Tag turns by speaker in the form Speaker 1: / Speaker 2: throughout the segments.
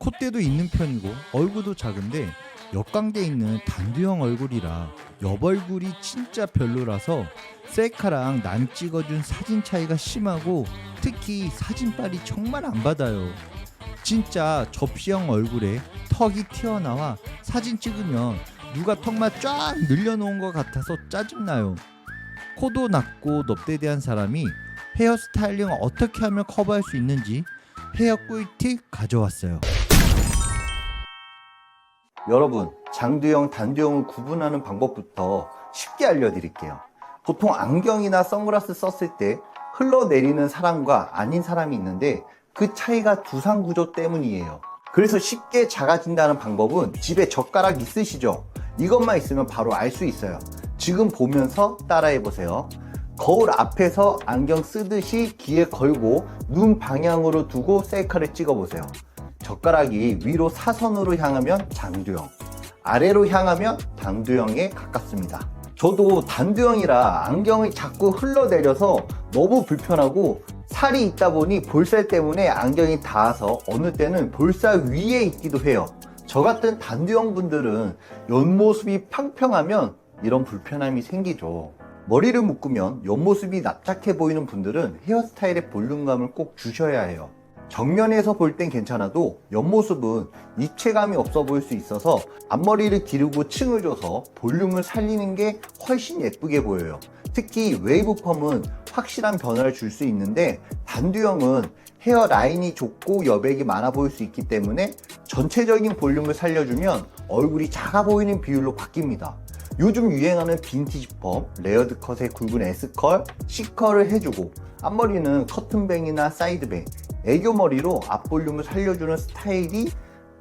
Speaker 1: 콧대도 있는 편이고 얼굴도 작은데 역광대 있는 단두형 얼굴이라 옆 얼굴이 진짜 별로라서 셀카랑 남 찍어준 사진 차이가 심하고 특히 사진빨이 정말 안 받아요. 진짜 접시형 얼굴에 턱이 튀어나와 사진 찍으면 누가 턱만 쫙 늘려놓은 것 같아서 짜증나요. 코도 낮고 넙대대한 사람이 헤어 스타일링을 어떻게 하면 커버할 수 있는지 헤어 꿀팁 가져왔어요. 여러분, 장두형, 단두형을 구분하는 방법부터 쉽게 알려드릴게요. 보통 안경이나 선글라스 썼을 때 흘러내리는 사람과 아닌 사람이 있는데 그 차이가 두상 구조 때문이에요. 그래서 쉽게 작아진다는 방법은 집에 젓가락 있으시죠? 이것만 있으면 바로 알 수 있어요. 지금 보면서 따라해보세요. 거울 앞에서 안경 쓰듯이 귀에 걸고 눈 방향으로 두고 셀카를 찍어보세요. 젓가락이 위로 사선으로 향하면 장두형, 아래로 향하면 단두형에 가깝습니다. 저도 단두형이라 안경이 자꾸 흘러내려서 너무 불편하고 살이 있다 보니 볼살 때문에 안경이 닿아서 어느 때는 볼살 위에 있기도 해요. 저 같은 단두형 분들은 옆모습이 평평하면 이런 불편함이 생기죠. 머리를 묶으면 옆모습이 납작해 보이는 분들은 헤어스타일의 볼륨감을 꼭 주셔야 해요. 정면에서 볼 땐 괜찮아도 옆모습은 입체감이 없어 보일 수 있어서 앞머리를 기르고 층을 줘서 볼륨을 살리는 게 훨씬 예쁘게 보여요. 특히 웨이브 펌은 확실한 변화를 줄 수 있는데 단두형은 헤어 라인이 좁고 여백이 많아 보일 수 있기 때문에 전체적인 볼륨을 살려주면 얼굴이 작아 보이는 비율로 바뀝니다. 요즘 유행하는 빈티지 펌, 레어드 컷의 굵은 S컬, C컬을 해주고 앞머리는 커튼뱅이나 사이드뱅, 애교머리로 앞볼륨을 살려주는 스타일이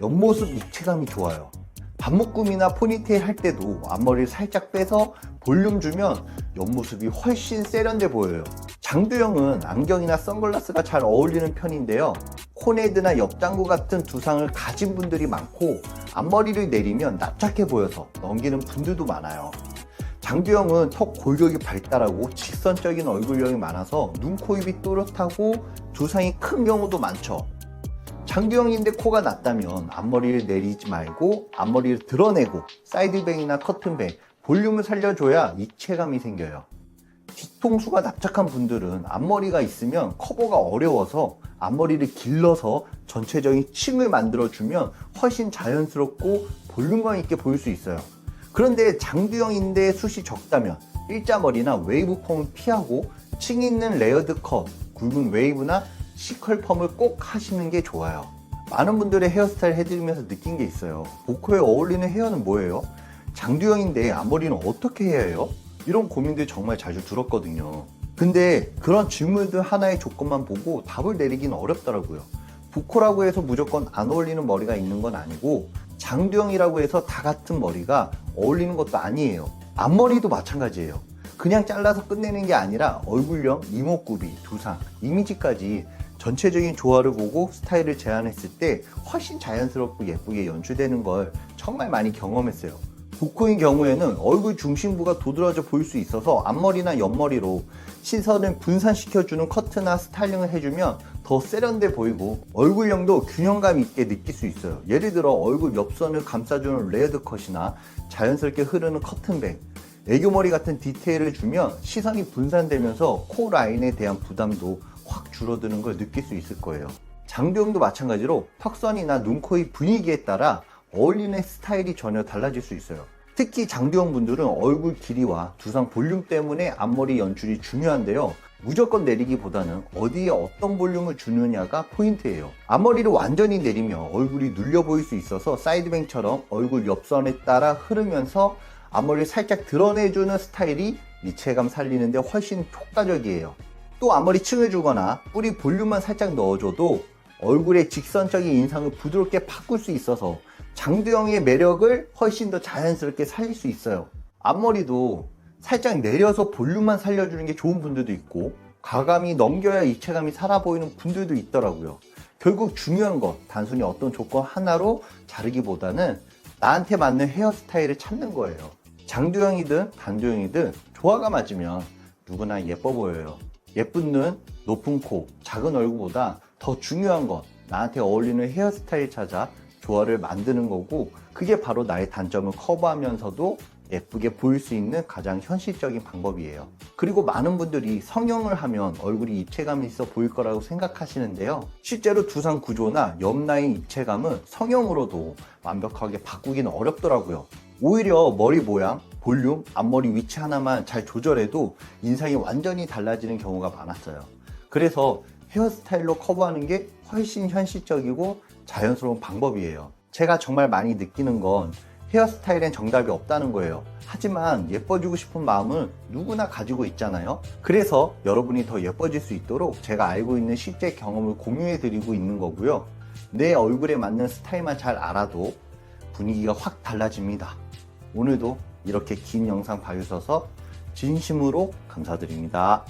Speaker 1: 옆모습 입체감이 좋아요. 반묶음이나 포니테일 할 때도 앞머리를 살짝 빼서 볼륨 주면 옆모습이 훨씬 세련돼 보여요. 장두형은 안경이나 선글라스가 잘 어울리는 편인데요. 코네드나 옆장구 같은 두상을 가진 분들이 많고 앞머리를 내리면 납작해 보여서 넘기는 분들도 많아요. 장두형은 턱 골격이 발달하고 직선적인 얼굴형이 많아서 눈, 코, 입이 또렷하고 두상이 큰 경우도 많죠. 장두형인데 코가 낮다면 앞머리를 내리지 말고 앞머리를 드러내고 사이드뱅이나 커튼뱅, 볼륨을 살려줘야 입체감이 생겨요. 뒤통수가 납작한 분들은 앞머리가 있으면 커버가 어려워서 앞머리를 길러서 전체적인 층을 만들어주면 훨씬 자연스럽고 볼륨감 있게 보일 수 있어요. 그런데 장두형인데 숱이 적다면 일자머리나 웨이브 펌을 피하고 층 있는 레어드 컷, 굵은 웨이브나 C컬 펌을 꼭 하시는 게 좋아요. 많은 분들의 헤어스타일 해드리면서 느낀 게 있어요. 보코에 어울리는 헤어는 뭐예요? 장두형인데 앞머리는 어떻게 해야 해요? 이런 고민들 정말 자주 들었거든요. 근데 그런 질문들 하나의 조건만 보고 답을 내리기는 어렵더라고요. 보코라고 해서 무조건 안 어울리는 머리가 있는 건 아니고 장두형이라고 해서 다 같은 머리가 어울리는 것도 아니에요. 앞머리도 마찬가지예요. 그냥 잘라서 끝내는 게 아니라 얼굴형, 이목구비, 두상, 이미지까지 전체적인 조화를 보고 스타일을 제안했을 때 훨씬 자연스럽고 예쁘게 연출되는 걸 정말 많이 경험했어요. 보코인 경우에는 얼굴 중심부가 도드라져 보일 수 있어서 앞머리나 옆머리로 시선을 분산시켜주는 커트나 스타일링을 해주면 더 세련돼 보이고 얼굴형도 균형감 있게 느낄 수 있어요. 예를 들어 얼굴 옆선을 감싸주는 레어드 컷이나 자연스럽게 흐르는 커튼뱅, 애교머리 같은 디테일을 주면 시선이 분산되면서 코 라인에 대한 부담도 확 줄어드는 걸 느낄 수 있을 거예요. 장두형도 마찬가지로 턱선이나 눈, 코, 입 분위기에 따라 어울리는 스타일이 전혀 달라질 수 있어요. 특히 장두형 분들은 얼굴 길이와 두상 볼륨 때문에 앞머리 연출이 중요한데요. 무조건 내리기보다는 어디에 어떤 볼륨을 주느냐가 포인트예요. 앞머리를 완전히 내리면 얼굴이 눌려 보일 수 있어서 사이드뱅처럼 얼굴 옆선에 따라 흐르면서 앞머리를 살짝 드러내주는 스타일이 입체감 살리는데 훨씬 효과적이에요. 또 앞머리 층을 주거나 뿌리 볼륨만 살짝 넣어줘도 얼굴의 직선적인 인상을 부드럽게 바꿀 수 있어서 장두형의 매력을 훨씬 더 자연스럽게 살릴 수 있어요. 앞머리도 살짝 내려서 볼륨만 살려주는 게 좋은 분들도 있고 과감히 넘겨야 입체감이 살아 보이는 분들도 있더라고요. 결국 중요한 건 단순히 어떤 조건 하나로 자르기보다는 나한테 맞는 헤어스타일을 찾는 거예요. 장두형이든 단두형이든 조화가 맞으면 누구나 예뻐 보여요. 예쁜 눈, 높은 코, 작은 얼굴보다 더 중요한 건 나한테 어울리는 헤어스타일 찾아 조화를 만드는 거고, 그게 바로 나의 단점을 커버하면서도 예쁘게 보일 수 있는 가장 현실적인 방법이에요. 그리고 많은 분들이 성형을 하면 얼굴이 입체감이 있어 보일 거라고 생각하시는데요. 실제로 두상 구조나 옆 라인 입체감은 성형으로도 완벽하게 바꾸기는 어렵더라고요. 오히려 머리 모양, 볼륨, 앞머리 위치 하나만 잘 조절해도 인상이 완전히 달라지는 경우가 많았어요. 그래서 헤어스타일로 커버하는 게 훨씬 현실적이고 자연스러운 방법이에요. 제가 정말 많이 느끼는 건 헤어스타일엔 정답이 없다는 거예요. 하지만 예뻐지고 싶은 마음은 누구나 가지고 있잖아요. 그래서 여러분이 더 예뻐질 수 있도록 제가 알고 있는 실제 경험을 공유해 드리고 있는 거고요. 내 얼굴에 맞는 스타일만 잘 알아도 분위기가 확 달라집니다. 오늘도 이렇게 긴 영상 봐주셔서 진심으로 감사드립니다.